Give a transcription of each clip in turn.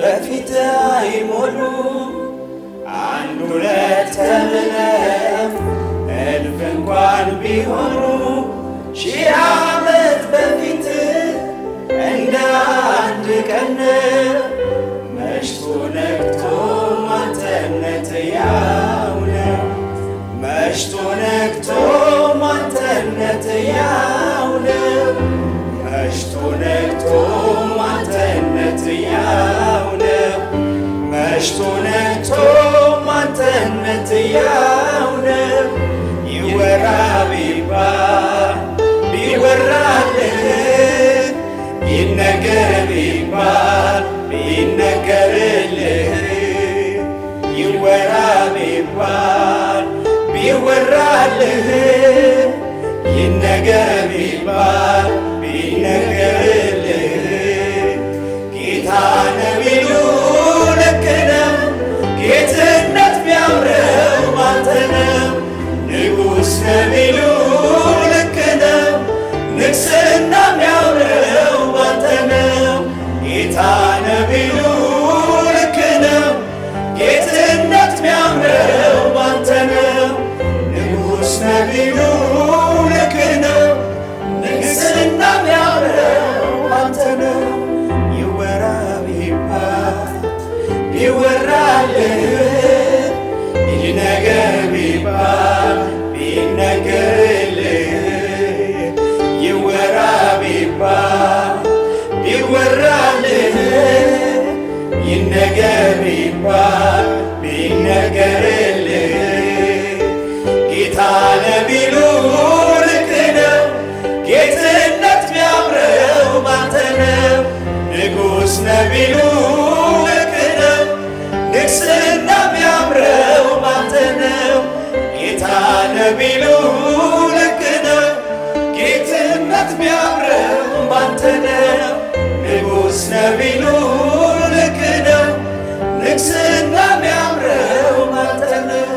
በፊት አይሞሉም። አንድ ሁለት ተብለው እልፍ እንኳን ቢሆኑ ሺህ ዓመት በፊት እንደ አንድ ቀን መሽቶ ነግቶ ማንተነት ያው ነው። መሽቶ ነግቶ ማንተነት ያው ነው። መሽቶ ነግቶ ማንተነት ያው ነው። መሽቶ ነግቶ ማንተነት ያው ነው። ይወራ ቢባል ቢወራልህ ይነገር ቢባል ቢነገርልህ ይወራ ቢባል ቢወራልህ ይነገር ቢባል ቢነገርልህ ጌታ ነው ቢሉ ልክ ነው። ጌትነት ቢያምረው ባንተ ነው። ንጉሥ ነው ቢሉ ልክ ነው። ንግሥና ቢያምረው ባንተ ነው። ጌታ ነው ቢሉ ልክ ነው። ጌትነት ቢያምረው ባንተ ነው። ንጉሥ ነው ቢሉ ልክ ነው። ንግሥና ቢያምረው ባንተ ነው። ይወራ ቢባል ቢወራልህ ይነገር ቢባል ቢነገርልህ ይወራ ቢባል ቢወራልህ ይነገር ቢባል ቢነገርልህ ጌታ ነው ቢሉ ልክ ነው። ጌትነት ቢያምረው ባንተ ነው። ንጉሥ ነው ቢሉ ልክ ነው። ንግሥና ቢያምረው ባንተ ነው። ጌታ ነው ቢሉ ልክ ነው። ጌትነት ቢያምረው ባንተ ነው። ንጉሥ ነው ቢሉ ልክ ነው። ንግሥና ቢያምረው ባንተ ነው።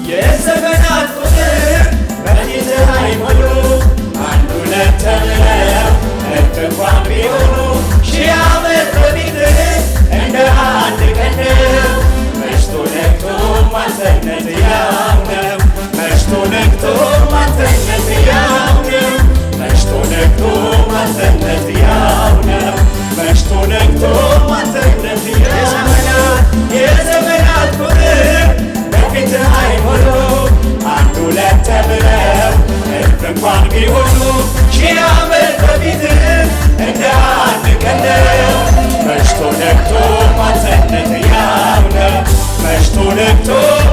የዘመናት ቁጥር በፊትህ አይሞሉም። አንድ ሁለት ተብለው እልፍ እንኳን ቢሆኑ ሺህ ዓመት በፊትህ እንደ አንድ ቀን ነው። መሽቶ ነግቶ ማንተነት ያው ነው። መሽቶ ነግቶ ማንተነት ያው ነው። መሽቶ ነግቶ ማንተነት ያው ነው። መሽቶ ነግቶ ማንተነት ያው ነው። የዘመናት ቁጥር በፊትህ አይሞሉም። አንድ ሁለት ተብለው እልፍ እንኳን ቢሆኑ ሺህ ዓመት በፊትህ እንደ አንድ ቀን ነው። መሽቶ ነግቶ ማንተነት ያው ነው። መሽቶ ነግቶ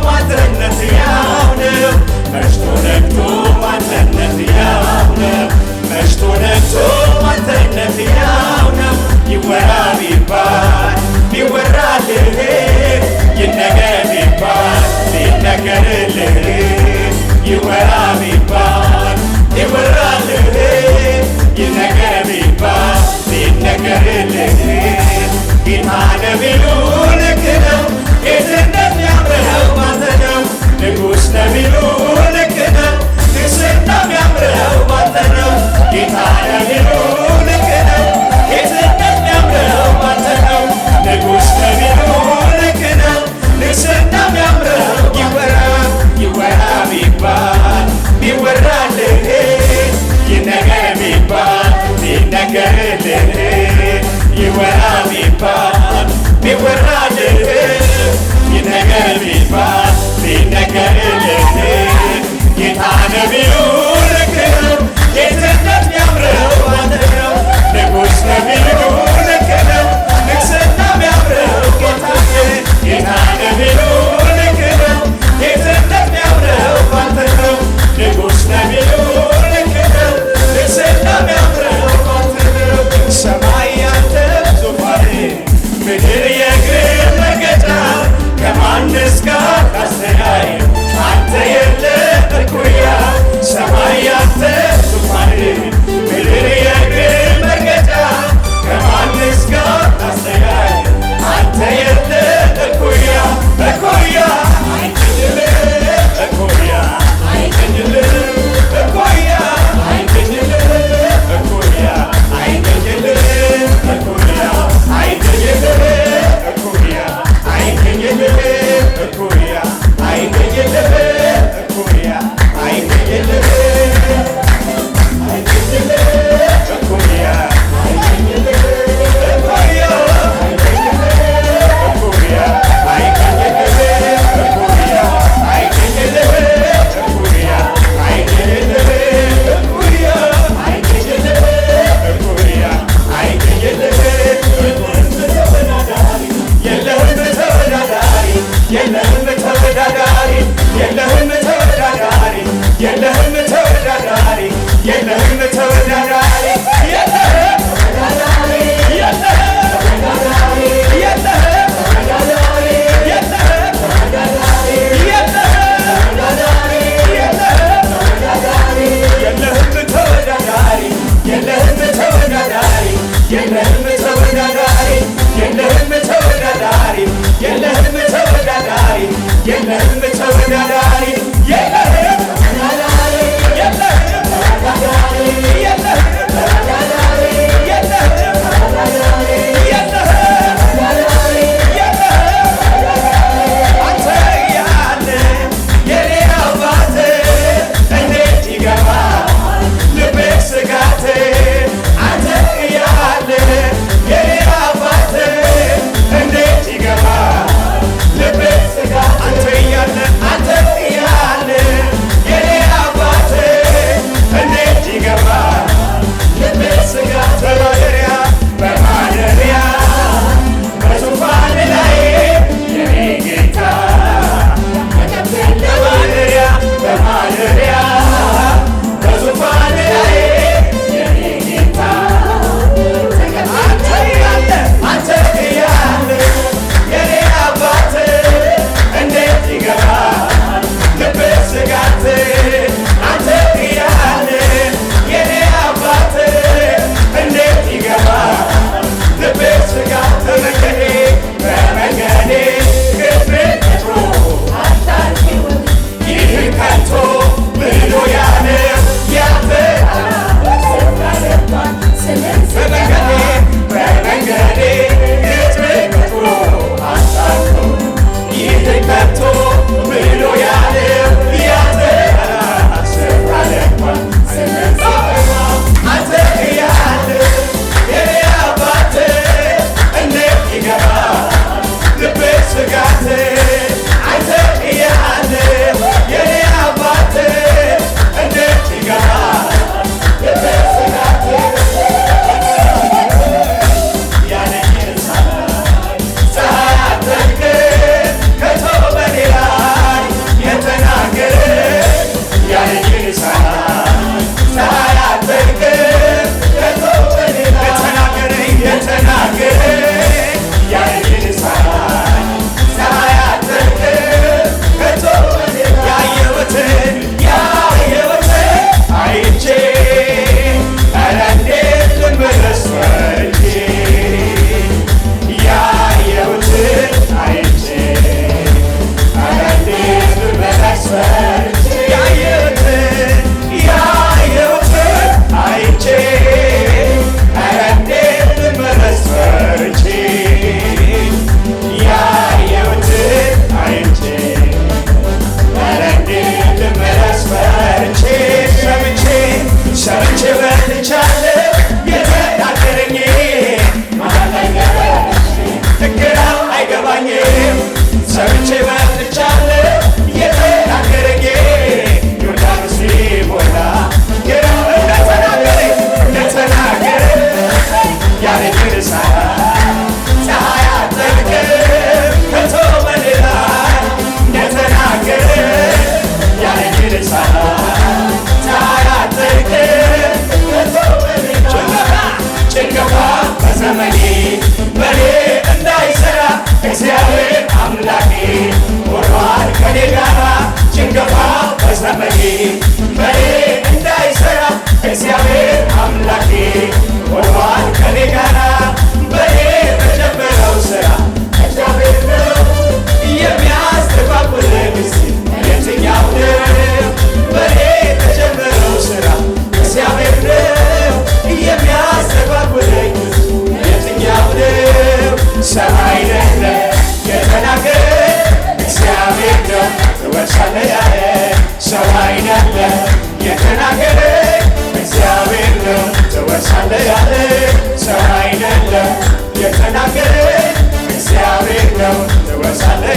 ማንተነት ያው ነው። መሽቶ ነግቶ ማንተነት ያው ነው። መሽቶ ነግቶ ማንተነት ያው ነው። ይወራ ቢባል ቢወራልህ ይነገር ቢባል ቢነገርልህ ይወራ ቢባል ቢወራልህ ይነገር ቢባል ቢነገርልህ ጌታ ነው ቢሉ ልክ ነው። ጌትነት ቢያምረው ባንተ ነው። ንጉሥ ነው ቢሉ ልክ ነው። ንግሥና ቢያምረው ባንተ ነው። ጌታ ነው ቢሉ ልክ ነው። ጌትነት ቢያምረው ባንተ ነው። ንጉሥ ነው ቢሉ ልክ ነው። ንግሥና ቢያምረው ይወራ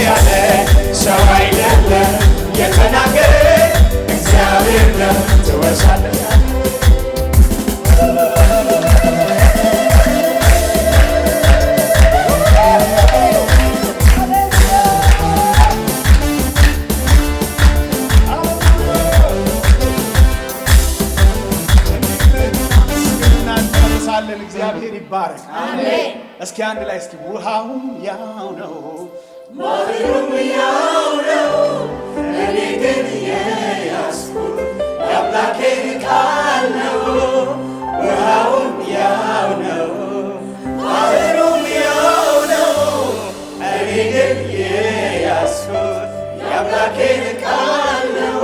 ያለ ሰው አይደለም የተናገረ እግዚአብሔር ነው ትወርሳለህ። እግዚአብሔር ይባረክ። አሜን። እስኪ አንድ ላይ እስኪ ውሃውም ያው ነው ሞቱም ያው ነው እኔ ግን የያዝኩት የአምላኬን ቃል ነው። ውሃውም ያው ነው ባህሩም ያው ነው እኔ ግን የያዝኩት የአምላኬን ቃል ነው።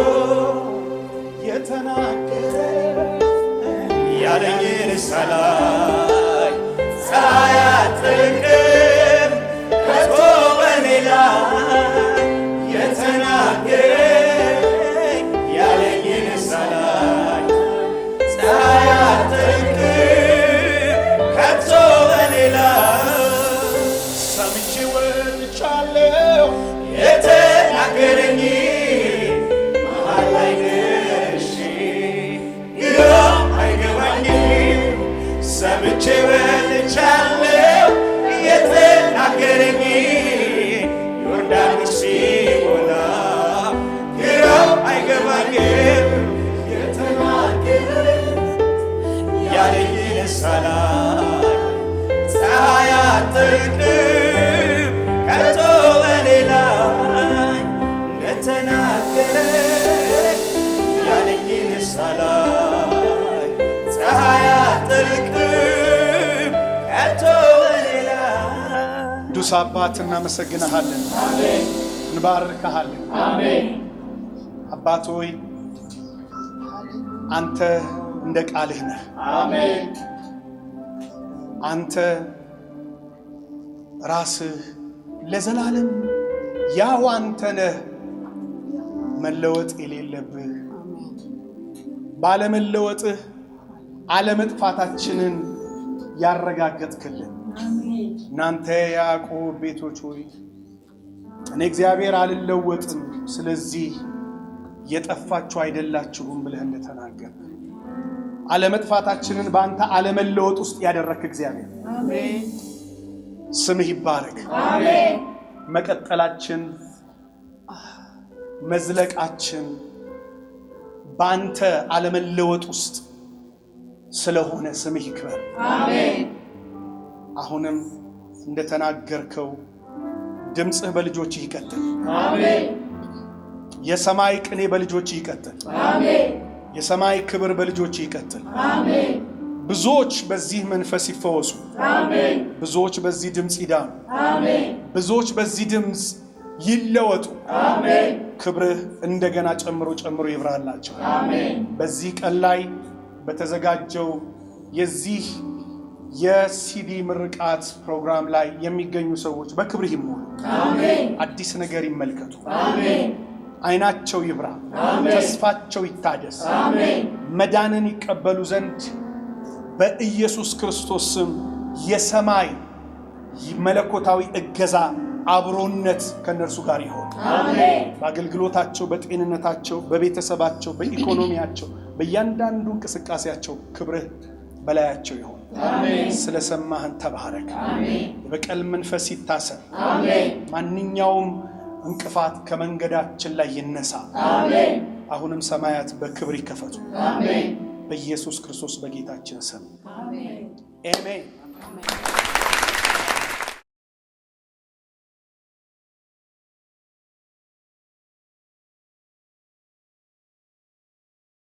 የተናገረ ያለኝን ሳላይ ሳያጥቅም ከቶ በኔ ላይ የተናገረኝ ያለኝን ሳላይ ሳያጥቅም ከቶ በኔ ላይ ሰምቼ ወጥቻለሁ የተናገረኝ መሃል ላይ ደርሼ ግራ አይገባኝም። ሰምቼ ወጥቻለሁ የተናገረኝ ዮርዳኖስ ሲሞላ ግራው አይገባኝም። የተናገረኝ ያለኝን ሳላይ ፀሐይ አትጠልቅም ከቶ በኔ ላይ እንደተናገረኝ ያለኝን ሳላይ ፀሐይ አትጠልቅም ከቶ በኔ ላይ። ቅዱስ አባት እናመሰግንሃለን። አሜን እንባርክሃለን። አሜን አባት ሆይ አንተ እንደ ቃልህ ነህ። አሜን አንተ ራስህ ለዘላለም ያው አንተ ነህ፣ መለወጥ የሌለብህ ባለመለወጥህ አለመጥፋታችንን ያረጋገጥክልን እናንተ ያዕቆብ ቤቶች ሆይ እኔ እግዚአብሔር አልለወጥም ስለዚህ የጠፋችሁ አይደላችሁም ብለህ እንደተናገር አለመጥፋታችንን በአንተ አለመለወጥ ውስጥ ያደረክ እግዚአብሔር አሜን ስምህ ይባረክ። አሜን መቀጠላችን መዝለቃችን በአንተ አለመለወጥ ውስጥ ስለሆነ ስምህ ይክበር። አሜን አሁንም እንደተናገርከው ድምጽህ በልጆችህ ይቀጥል። አሜን የሰማይ ቅኔ በልጆችህ ይቀጥል። አሜን የሰማይ ክብር በልጆችህ ይቀጥል። አሜን ብዙዎች በዚህ መንፈስ ይፈወሱ። አሜን ብዙዎች በዚህ ድምጽ ይዳኑ። አሜን ብዙዎች በዚህ ድምጽ ይለወጡ። አሜን ክብርህ እንደገና ጨምሮ ይብራላቸው። አሜን በዚህ ቀን ላይ በተዘጋጀው የዚህ የሲዲ ምርቃት ፕሮግራም ላይ የሚገኙ ሰዎች በክብርህ ይሞሉ። አሜን አዲስ ነገር ይመልከቱ። አሜን አይናቸው ይብራ። አሜን ተስፋቸው ይታደስ። አሜን መዳንን ይቀበሉ ዘንድ በኢየሱስ ክርስቶስ ስም የሰማይ መለኮታዊ እገዛ አብሮነት ከነርሱ ጋር ይሁን። አሜን በአገልግሎታቸው፣ በጤንነታቸው፣ በቤተሰባቸው፣ በኢኮኖሚያቸው፣ በእያንዳንዱ እንቅስቃሴያቸው ክብርህ በላያቸው ይሁን። አሜን ስለሰማህን ተባረክ። አሜን የበቀል መንፈስ ይታሰር። አሜን ማንኛውም እንቅፋት ከመንገዳችን ላይ ይነሳ። አሜን አሁንም ሰማያት በክብር ይከፈቱ። አሜን በኢየሱስ ክርስቶስ በጌታችን ስም አሜን አሜን።